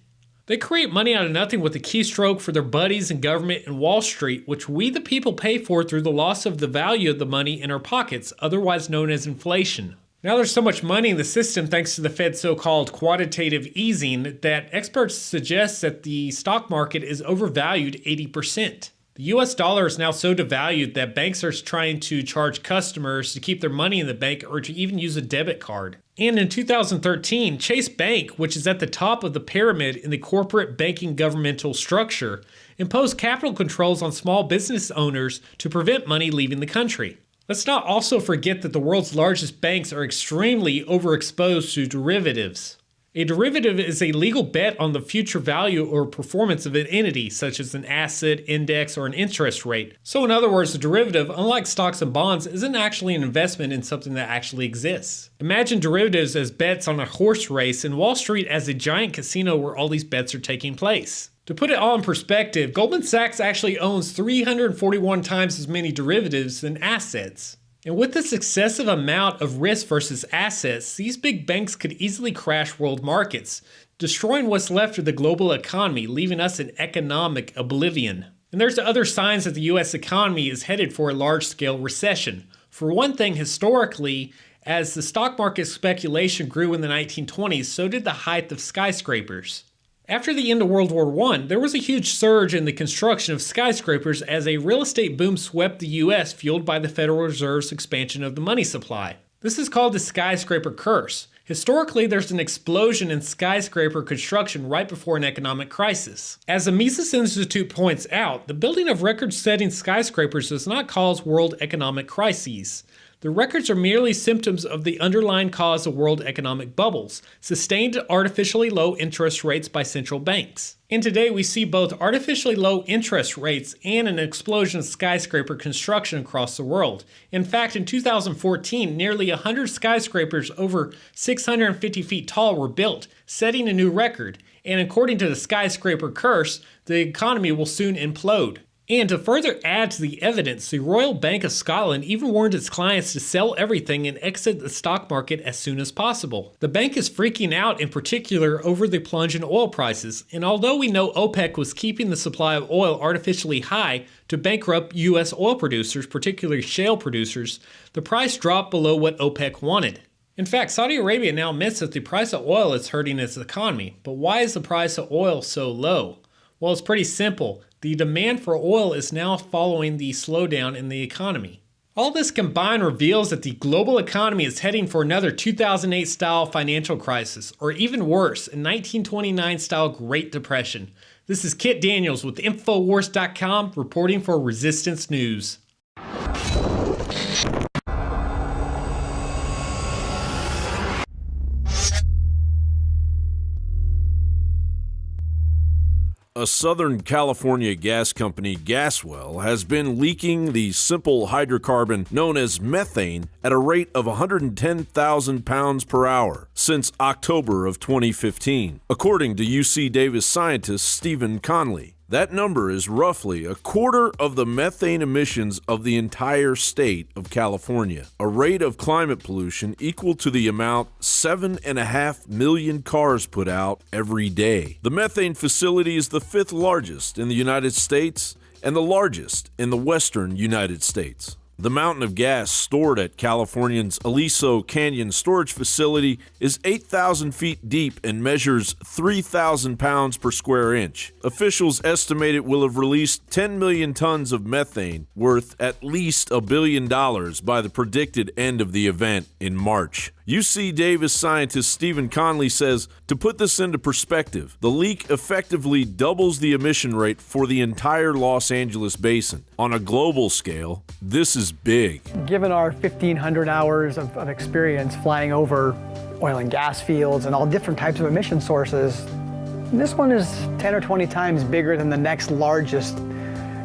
They create money out of nothing with a keystroke for their buddies in government and Wall Street, which we the people pay for through the loss of the value of the money in our pockets, otherwise known as inflation. Now there's so much money in the system thanks to the Fed's so-called quantitative easing that experts suggest that the stock market is overvalued 80%. The US dollar is now so devalued that banks are trying to charge customers to keep their money in the bank or to even use a debit card. And in 2013, Chase Bank, which is at the top of the pyramid in the corporate banking governmental structure, imposed capital controls on small business owners to prevent money leaving the country. Let's not also forget that the world's largest banks are extremely overexposed to derivatives. A derivative is a legal bet on the future value or performance of an entity, such as an asset, index, or an interest rate. So in other words, a derivative, unlike stocks and bonds, isn't actually an investment in something that actually exists. Imagine derivatives as bets on a horse race and Wall Street as a giant casino where all these bets are taking place. To put it all in perspective, Goldman Sachs actually owns 341 times as many derivatives than assets. And with this excessive amount of risk versus assets, these big banks could easily crash world markets, destroying what's left of the global economy, leaving us in economic oblivion. And there's other signs that the US economy is headed for a large-scale recession. For one thing, historically, as the stock market speculation grew in the 1920s, so did the height of skyscrapers. After the end of World War I, there was a huge surge in the construction of skyscrapers as a real estate boom swept the US, fueled by the Federal Reserve's expansion of the money supply. This is called the skyscraper curse. Historically, there's an explosion in skyscraper construction right before an economic crisis. As the Mises Institute points out, the building of record-setting skyscrapers does not cause world economic crises. The records are merely symptoms of the underlying cause of world economic bubbles, sustained artificially low interest rates by central banks. And today we see both artificially low interest rates and an explosion of skyscraper construction across the world. In fact, in 2014, nearly 100 skyscrapers over 650 feet tall were built, setting a new record. And according to the skyscraper curse, the economy will soon implode. And to further add to the evidence, the Royal Bank of Scotland even warned its clients to sell everything and exit the stock market as soon as possible. The bank is freaking out in particular over the plunge in oil prices, and although we know OPEC was keeping the supply of oil artificially high to bankrupt US oil producers, particularly shale producers, the price dropped below what OPEC wanted. In fact, Saudi Arabia now admits that the price of oil is hurting its economy. But why is the price of oil so low? Well, it's pretty simple. The demand for oil is now following the slowdown in the economy. All this combined reveals that the global economy is heading for another 2008-style financial crisis, or even worse, a 1929-style Great Depression. This is Kit Daniels with Infowars.com reporting for Resistance News. A Southern California gas company, Gaswell, has been leaking the simple hydrocarbon known as methane at a rate of 110,000 pounds per hour since October of 2015, according to UC Davis scientist Stephen Conley. That number is roughly a quarter of the methane emissions of the entire state of California, a rate of climate pollution equal to the amount 7.5 million cars put out every day. The methane facility is the fifth largest in the United States and the largest in the western United States. The mountain of gas stored at California's Aliso Canyon storage facility is 8,000 feet deep and measures 3,000 pounds per square inch. Officials estimate it will have released 10 million tons of methane, worth at least $1 billion by the predicted end of the event in March. UC Davis scientist Stephen Conley says, to put this into perspective, the leak effectively doubles the emission rate for the entire Los Angeles basin. On a global scale, this is big. Given our 1,500 hours of experience flying over oil and gas fields and all different types of emission sources, this one is 10 or 20 times bigger than the next largest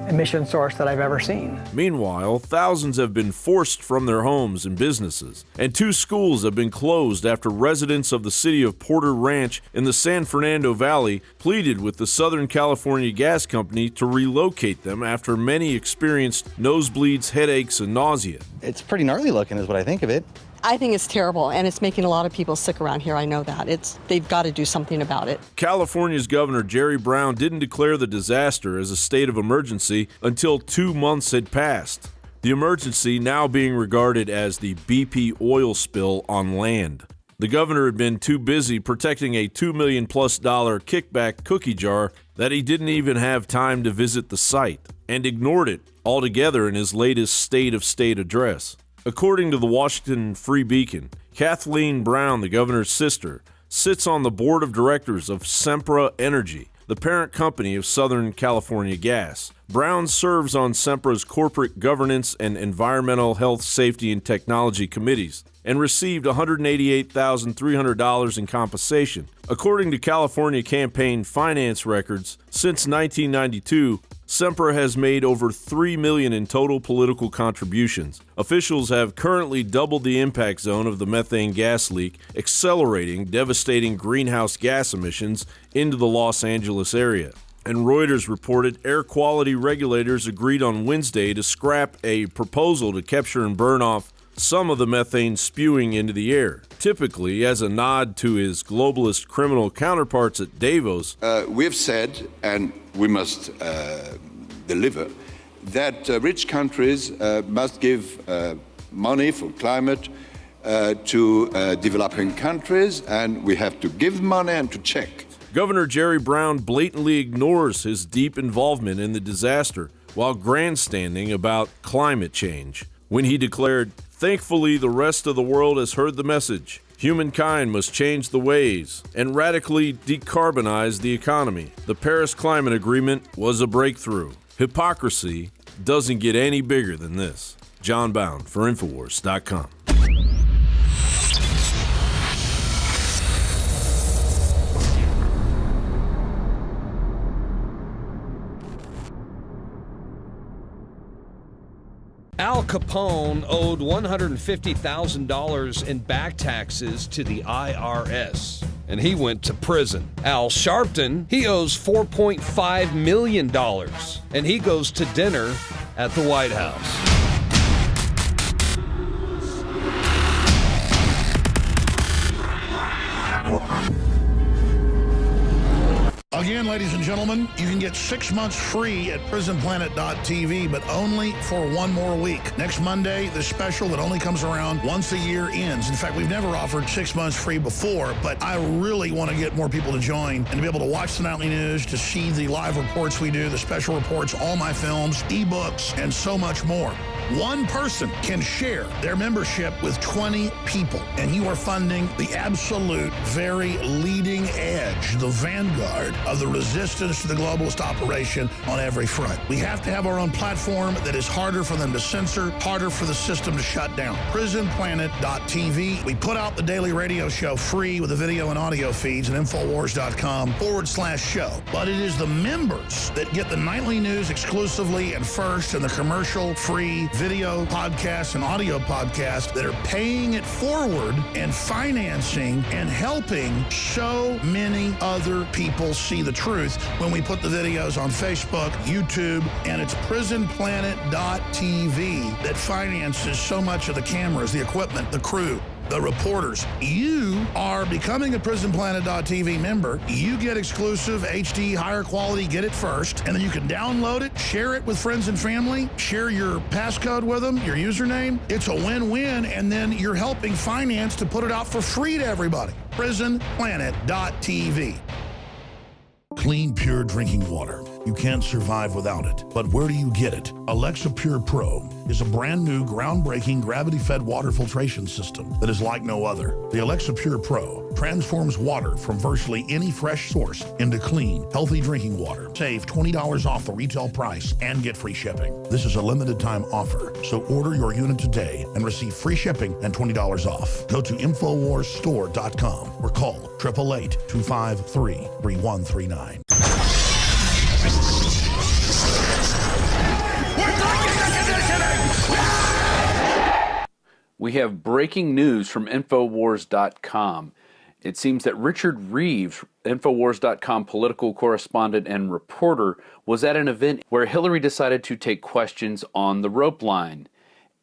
emission source that I've ever seen. Meanwhile, thousands have been forced from their homes and businesses, and 2 schools have been closed after residents of the city of Porter Ranch in the San Fernando Valley pleaded with the Southern California Gas Company to relocate them after many experienced nosebleeds, headaches, and nausea. It's pretty gnarly looking is what I think of it. I think it's terrible, and it's making a lot of people sick around here. I know that. They've got to do something about it. California's Governor Jerry Brown didn't declare the disaster as a state of emergency until 2 months had passed. The emergency now being regarded as the BP oil spill on land. The governor had been too busy protecting a $2 million+ kickback cookie jar that he didn't even have time to visit the site, and ignored it altogether in his latest State of State address. According to the Washington Free Beacon, Kathleen Brown, the governor's sister, sits on the board of directors of Sempra Energy, the parent company of Southern California Gas. Brown serves on Sempra's corporate governance and environmental health, safety, and technology committees and received $188,300 in compensation. According to California campaign finance records, since 1992, Sempra has made over $3 million in total political contributions. Officials have currently doubled the impact zone of the methane gas leak, accelerating devastating greenhouse gas emissions into the Los Angeles area. And Reuters reported air quality regulators agreed on Wednesday to scrap a proposal to capture and burn off some of the methane spewing into the air, typically as a nod to his globalist criminal counterparts at Davos. We've said, and we must deliver, that rich countries must give money for climate to developing countries, and we have to give money and to check. Governor Jerry Brown blatantly ignores his deep involvement in the disaster while grandstanding about climate change when he declared, "Thankfully, the rest of the world has heard the message. Humankind must change the ways and radically decarbonize the economy. The Paris Climate Agreement was a breakthrough. Hypocrisy doesn't get any bigger than this." John Bound for Infowars.com. Al Capone owed $150,000 in back taxes to the IRS, and he went to prison. Al Sharpton, he owes $4.5 million, and he goes to dinner at the White House. Again, ladies and gentlemen, you can get 6 months free at prisonplanet.tv, but only for 1 more week. Next Monday, the special that only comes around once a year ends. In fact, we've never offered 6 months free before, but I really want to get more people to join and to be able to watch the nightly news, to see the live reports we do, the special reports, all my films, ebooks, and so much more. One person can share their membership with 20 people, and you are funding the absolute very leading edge, the vanguard of the resistance to the globalist operation on every front. We have to have our own platform that is harder for them to censor, harder for the system to shut down. prisonplanet.tv. We put out the daily radio show free with the video and audio feeds at Infowars.com/show. But it is the members that get the nightly news exclusively and first, and the commercial-free video podcasts and audio podcasts that are paying it forward and financing and helping so many other people see the truth when we put the videos on Facebook, YouTube, and it's prisonplanet.tv that finances so much of the cameras, the equipment, the crew, the reporters. You are becoming a prisonplanet.tv member. You get exclusive HD, higher quality, get it first, and then you can download it, share it with friends and family, share your passcode with them, your username. It's a win-win, and then you're helping finance to put it out for free to everybody. prisonplanet.tv. Clean, pure drinking water. You can't survive without it. But where do you get it? Alexa Pure Pro is a brand new, groundbreaking, gravity-fed water filtration system that is like no other. The Alexa Pure Pro transforms water from virtually any fresh source into clean, healthy drinking water. Save $20 off the retail price and get free shipping. This is a limited time offer, so order your unit today and receive free shipping and $20 off. Go to InfoWarsStore.com or call 888-253-3139. We have breaking news from Infowars.com. It seems that Richard Reeves, Infowars.com political correspondent and reporter, was at an event where Hillary decided to take questions on the rope line.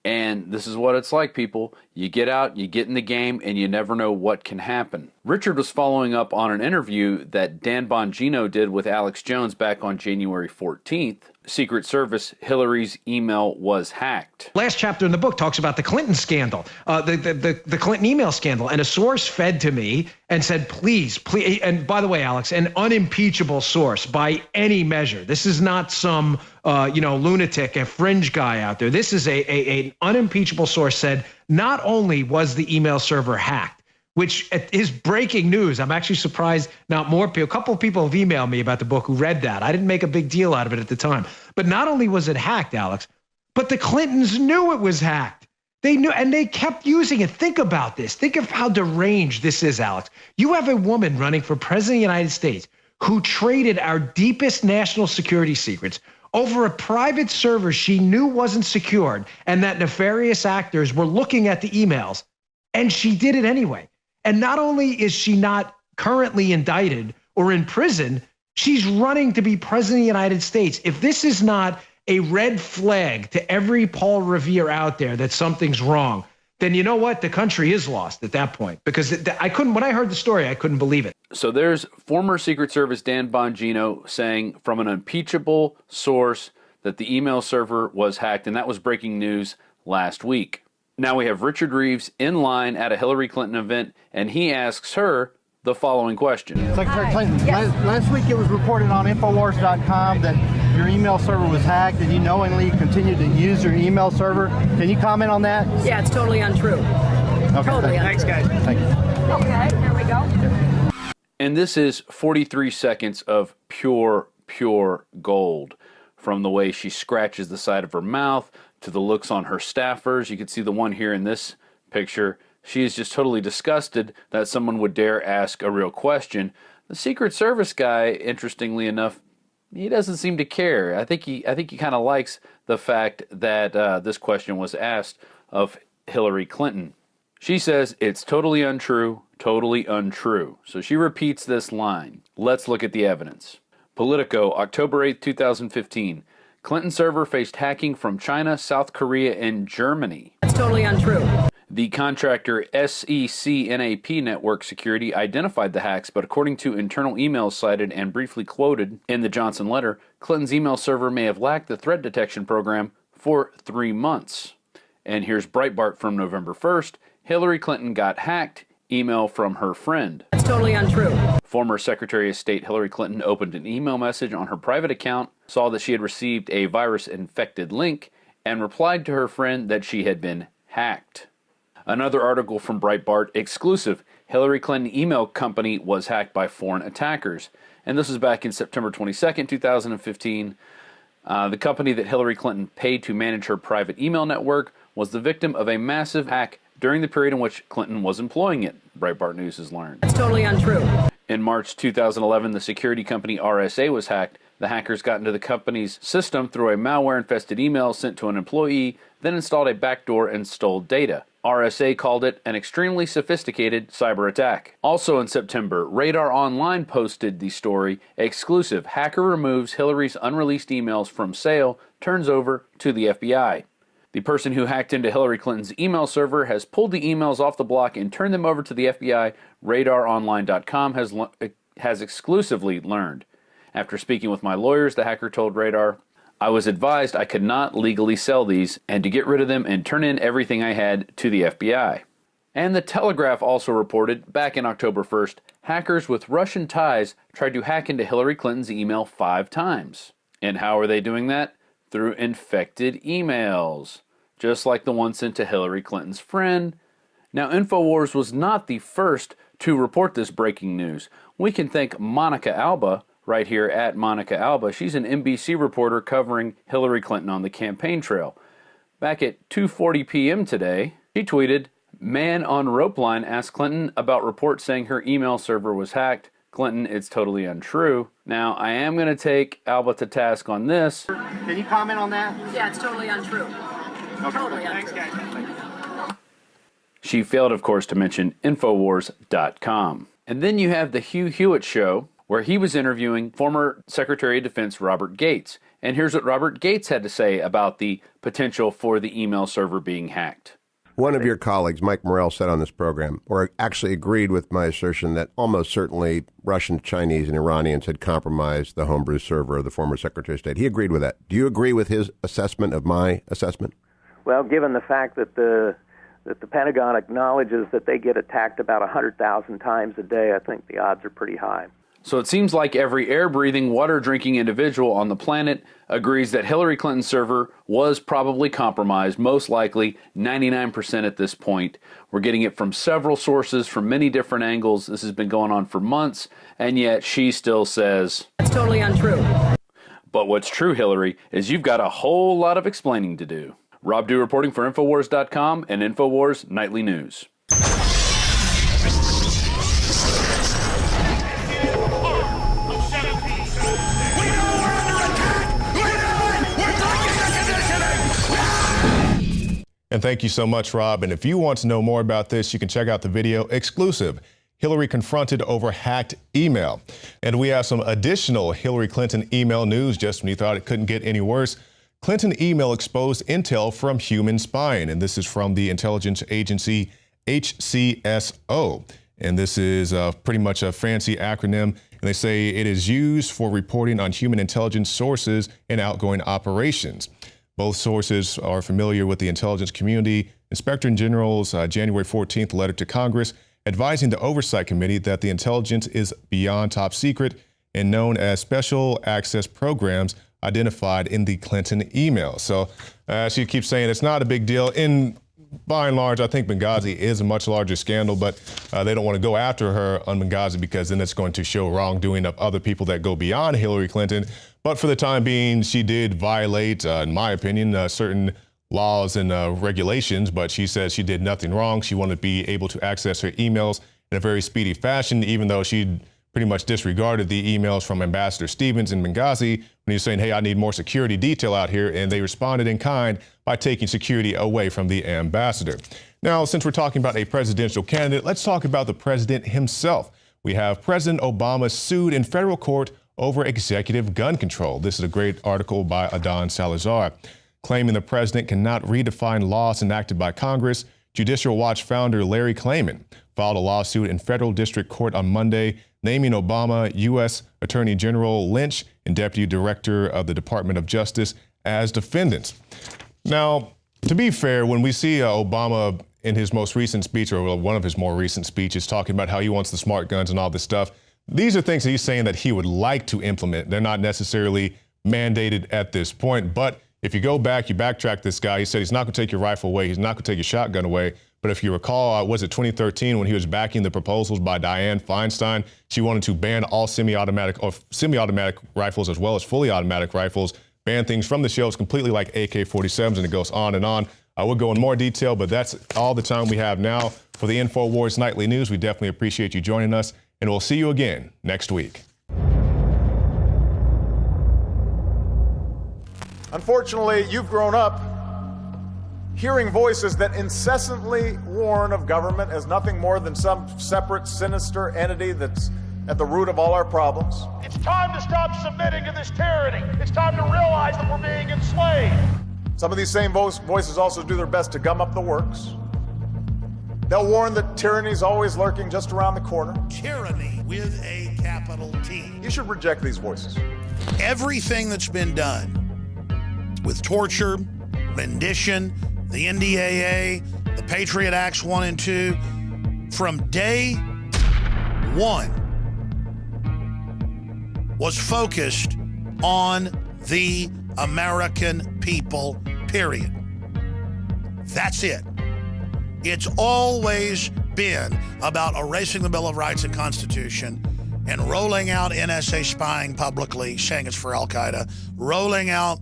And this is what it's like, people. You get out, you get in the game, and you never know what can happen. Richard was following up on an interview that Dan Bongino did with Alex Jones back on January 14th. Secret Service, Hillary's email was hacked. Last chapter in the book talks about the Clinton scandal, the Clinton email scandal. And a source fed to me and said, please, and by the way, Alex, an unimpeachable source by any measure. This is not some, lunatic, a fringe guy out there. This is an unimpeachable source said, not only was the email server hacked, which is breaking news. I'm actually surprised not more people. A couple of people have emailed me about the book who read that. I didn't make a big deal out of it at the time. But not only was it hacked, Alex, but the Clintons knew it was hacked. They knew, and they kept using it. Think about this. Think of how deranged this is, Alex. You have a woman running for president of the United States who traded our deepest national security secrets over a private server she knew wasn't secured and that nefarious actors were looking at the emails. And she did it anyway. And not only is she not currently indicted or in prison, she's running to be president of the United States. If this is not a red flag to every Paul Revere out there that something's wrong, then you know what? The country is lost at that point. Because I couldn't, when I heard the story, I couldn't believe it. So there's former Secret Service Dan Bongino saying from an unimpeachable source that the email server was hacked, and that was breaking news last week. Now we have Richard Reeves in line at a Hillary Clinton event, and he asks her the following question. Secretary Clinton, last week it was reported on Infowars.com that your email server was hacked and you knowingly continued to use your email server. Can you comment on that? Yeah, it's totally untrue. Okay, Totally untrue. thanks, guys. Thank you. Okay, here we go. And this is 43 seconds of pure gold. From the way she scratches the side of her mouth to the looks on her staffers. You can see the one here in this picture. She is just totally disgusted that someone would dare ask a real question. The Secret Service guy, interestingly enough, he doesn't seem to care. I think he kind of likes the fact that this question was asked of Hillary Clinton. She says it's totally untrue, totally untrue. So she repeats this line. Let's look at the evidence. Politico, October 8, 2015. Clinton server faced hacking from China, South Korea, and Germany. It's totally untrue. The contractor SECNAP Network Security identified the hacks, but according to internal emails cited and briefly quoted in the Johnson letter, Clinton's email server may have lacked the threat detection program for 3 months. And here's Breitbart from November 1st. Hillary Clinton got hacked. Email from her friend. It's totally untrue. Former Secretary of State Hillary Clinton opened an email message on her private account, saw that she had received a virus-infected link, and replied to her friend that she had been hacked. Another article from Breitbart, exclusive, Hillary Clinton email company was hacked by foreign attackers. And this was back in September 22nd, 2015. The company that Hillary Clinton paid to manage her private email network was the victim of a massive hack during the period in which Clinton was employing it, Breitbart News has learned. It's totally untrue. In March 2011, the security company RSA was hacked. The hackers got into the company's system through a malware-infested email sent to an employee, then installed a backdoor and stole data. RSA called it an extremely sophisticated cyber attack. Also in September, Radar Online posted the story, exclusive, hacker removes Hillary's unreleased emails from sale, turns over to the FBI. The person who hacked into Hillary Clinton's email server has pulled the emails off the block and turned them over to the FBI, RadarOnline.com has exclusively learned. After speaking with my lawyers, the hacker told Radar, I was advised I could not legally sell these and to get rid of them and turn in everything I had to the FBI. And the Telegraph also reported, back in October 1st, hackers with Russian ties tried to hack into Hillary Clinton's email 5 times. And how are they doing that? Through infected emails, just like the one sent to Hillary Clinton's friend. Now, InfoWars was not the first to report this breaking news. We can thank Monica Alba, right here at Monica Alba. She's an NBC reporter covering Hillary Clinton on the campaign trail. Back at 2:40 p.m. today, she tweeted, "Man on rope line asked Clinton about reports saying her email server was hacked. Clinton, it's totally untrue." Now, I am going to take Alba to task on this. Can you comment on that? Yeah, it's totally untrue. Okay. Totally untrue. Thanks, guys. She failed, of course, to mention Infowars.com. And then you have the Hugh Hewitt show, where he was interviewing former Secretary of Defense Robert Gates. And here's what Robert Gates had to say about the potential for the email server being hacked. One of your colleagues, Mike Morrell, said on this program, or actually agreed with my assertion that almost certainly Russian, Chinese, and Iranians had compromised the homebrew server of the former Secretary of State. He agreed with that. Do you agree with his assessment of my assessment? Well, given the fact that the Pentagon acknowledges that they get attacked about 100,000 times a day, I think the odds are pretty high. So it seems like every air-breathing, water-drinking individual on the planet agrees that Hillary Clinton's server was probably compromised, most likely 99% at this point. We're getting it from several sources from many different angles. This has been going on for months, and yet she still says... That's totally untrue. But what's true, Hillary, is you've got a whole lot of explaining to do. Rob Dew reporting for Infowars.com and Infowars Nightly News. And thank you so much, Rob. And if you want to know more about this, you can check out the video exclusive, Hillary confronted over hacked email. And we have some additional Hillary Clinton email news just when you thought it couldn't get any worse. Clinton email exposed intel from human spying. And this is from the intelligence agency HCSO. And this is pretty much a fancy acronym. And they say it is used for reporting on human intelligence sources and outgoing operations. Both sources are familiar with the intelligence community. Inspector General's January 14th letter to Congress advising the Oversight Committee that the intelligence is beyond top secret and known as special access programs identified in the Clinton email. So she keeps saying it's not a big deal. By and large, I think Benghazi is a much larger scandal, but they don't want to go after her on Benghazi because then it's going to show wrongdoing of other people that go beyond Hillary Clinton. But for the time being, she did violate, in my opinion, certain laws and regulations, but she says she did nothing wrong. She wanted to be able to access her emails in a very speedy fashion, even though she pretty much disregarded the emails from Ambassador Stevens in Benghazi when he was saying, hey, I need more security detail out here. And they responded in kind by taking security away from the ambassador. Now, since we're talking about a presidential candidate, let's talk about the president himself. We have President Obama sued in federal court over executive gun control. This is a great article by Adon Salazar. Claiming the president cannot redefine laws enacted by Congress, Judicial Watch founder Larry Klayman filed a lawsuit in federal district court on Monday, naming Obama, U.S. Attorney General Lynch, and Deputy Director of the Department of Justice as defendants. Now, to be fair, when we see Obama in his most recent speech, or one of his more recent speeches, talking about how he wants the smart guns and all this stuff, these are things that he's saying that he would like to implement. They're not necessarily mandated at this point. But if you go back, you backtrack this guy, he said he's not going to take your rifle away. He's not going to take your shotgun away. But if you recall, was it 2013 when he was backing the proposals by Dianne Feinstein? She wanted to ban all semi-automatic rifles as well as fully automatic rifles, ban things from the shelves completely like AK-47s, and it goes on and on. I would go in more detail, but that's all the time we have now for the InfoWars Nightly News. We definitely appreciate you joining us, and we'll see you again next week. Unfortunately, you've grown up hearing voices that incessantly warn of government as nothing more than some separate, sinister entity that's at the root of all our problems. It's time to stop submitting to this tyranny. It's time to realize that we're being enslaved. Some of these same voices also do their best to gum up the works. They'll warn that tyranny is always lurking just around the corner. Tyranny with a capital T. You should reject these voices. Everything that's been done with torture, rendition, the NDAA, the Patriot Acts 1 and 2, from day one was focused on the American people, period. That's it. It's always been about erasing the Bill of Rights and Constitution and rolling out NSA spying publicly, saying it's for Al-Qaeda, rolling out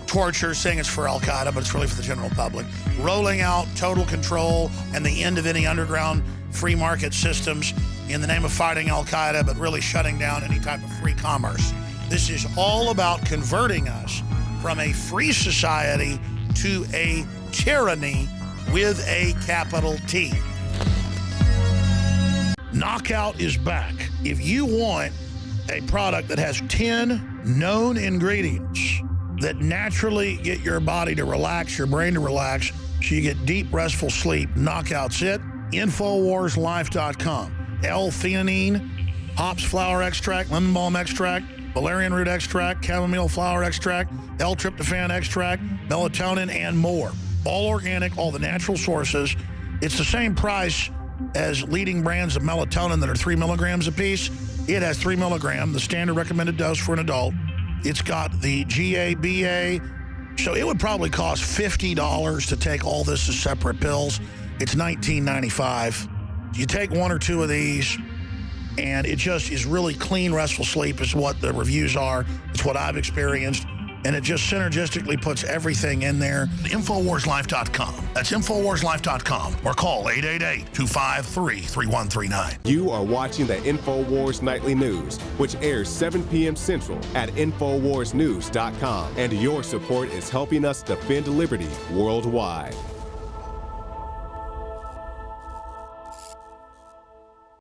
torture, saying it's for Al-Qaeda, but it's really for the general public, rolling out total control and the end of any underground free market systems in the name of fighting Al-Qaeda, but really shutting down any type of free commerce. This is all about converting us from a free society to a tyranny with a capital T. Knockout is back. If you want a product that has 10 known ingredients that naturally get your body to relax, your brain to relax, so you get deep, restful sleep, Knockout's it. InfoWarsLife.com. L-theanine, hops flower extract, lemon balm extract, valerian root extract, chamomile flower extract, L-tryptophan extract, melatonin, and more. All organic, all the natural sources. It's the same price as leading brands of melatonin that are 3 milligrams a piece. It has 3 milligram, the standard recommended dose for an adult. It's got the GABA. So it would probably cost $50 to take all this as separate pills. It's $19.95. You take 1 or 2 of these, and it just is really clean, restful sleep is what the reviews are. It's what I've experienced. And it just synergistically puts everything in there. InfoWarsLife.com. That's InfoWarsLife.com. Or call 888-253-3139. You are watching the InfoWars Nightly News, which airs 7 p.m. Central at InfoWarsNews.com. And your support is helping us defend liberty worldwide.